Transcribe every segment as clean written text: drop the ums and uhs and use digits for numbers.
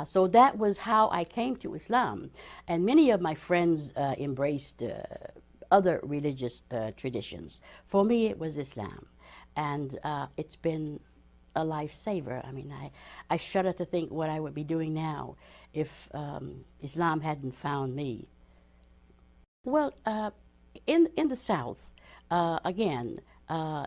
So that was how I came to Islam. And many of my friends embraced other religious traditions. For me, it was Islam. And it's been a lifesaver. I mean, I shudder to think what I would be doing now if Islam hadn't found me. Well, in the South, again,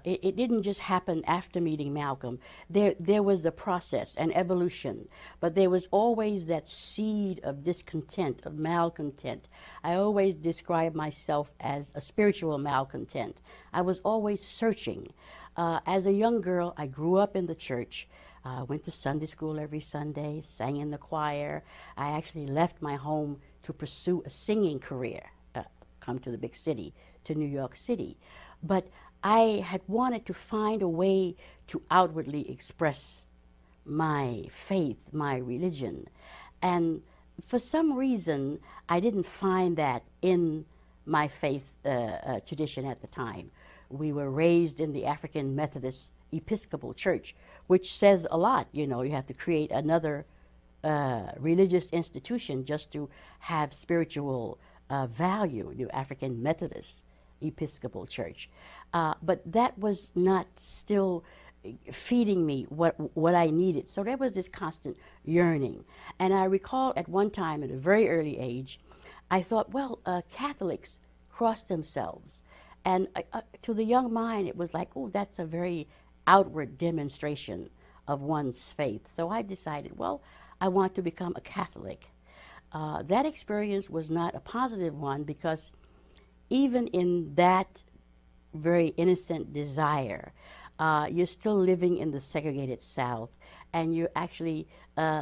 it didn't just happen after meeting Malcolm. There was a process, an evolution, but there was always that seed of discontent, of malcontent. I always describe myself as a spiritual malcontent. I was always searching. As a young girl, I grew up in the church. Went to Sunday school every Sunday, sang in the choir. I actually left my home to pursue a singing career, come to the big city, to New York City. But I had wanted to find a way to outwardly express my faith, my religion. And for some reason, I didn't find that in my faith tradition at the time. We were raised in the African Methodist Episcopal Church, which says a lot. You know, you have to create another religious institution just to have spiritual value, the African Methodist Episcopal Church. But that was not still feeding me what I needed. So there was this constant yearning. And I recall at one time, at a very early age, I thought, well, Catholics cross themselves. And to the young mind, it was like, oh, that's a very outward demonstration of one's faith. So I decided, well, I want to become a Catholic. That experience was not a positive one, because even in that very innocent desire, you're still living in the segregated South, and you're actually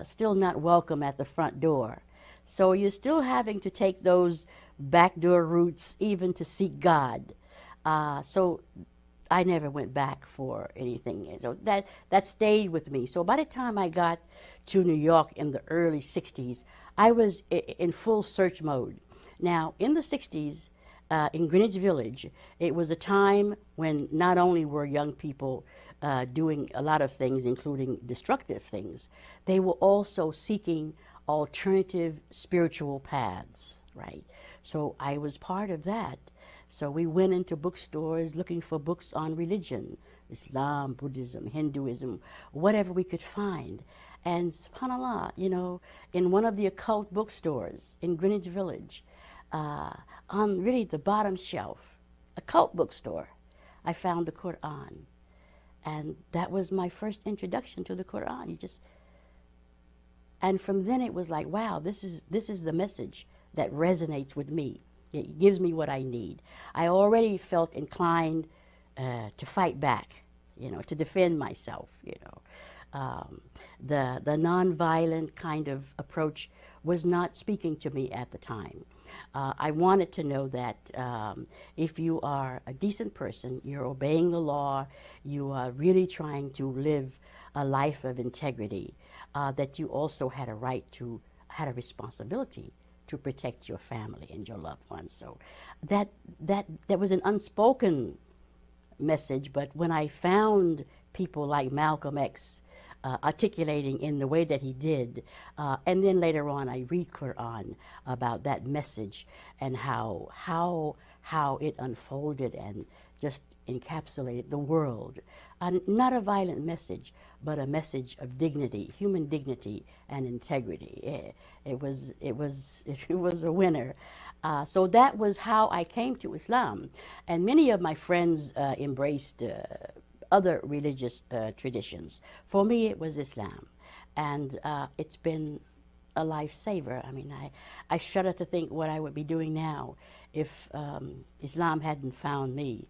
still not welcome at the front door. So you're still having to take those backdoor routes even to seek God. So I never went back for anything. So that stayed with me. So by the time I got to New York in the early 60s, I was in full search mode. Now, in the 60s, in Greenwich Village, it was a time when not only were young people doing a lot of things, including destructive things, they were also seeking alternative spiritual paths, right? So I was part of that. So we went into bookstores looking for books on religion, Islam, Buddhism, Hinduism, whatever we could find. And subhanAllah, you know, in one of the occult bookstores in Greenwich Village, on really the bottom shelf, a cult bookstore, I found the Quran. And that was my first introduction to the Quran. And from then it was like, wow, this is the message that resonates with me. It gives me what I need. I already felt inclined to fight back, you know, to defend myself, you know. The nonviolent kind of approach was not speaking to me at the time. I wanted to know that if you are a decent person, you're obeying the law, you are really trying to live a life of integrity, that you also had a responsibility to protect your family and your loved ones. So that was an unspoken message, but when I found people like Malcolm X articulating in the way that he did, and then later on I read Quran about that message and how it unfolded and just encapsulated the world. Not a violent message, but a message of dignity, human dignity and integrity. It was a winner. So that was how I came to Islam. And many of my friends embraced other religious traditions. For me, it was Islam. And it's been a lifesaver. I mean, I shudder to think what I would be doing now if Islam hadn't found me.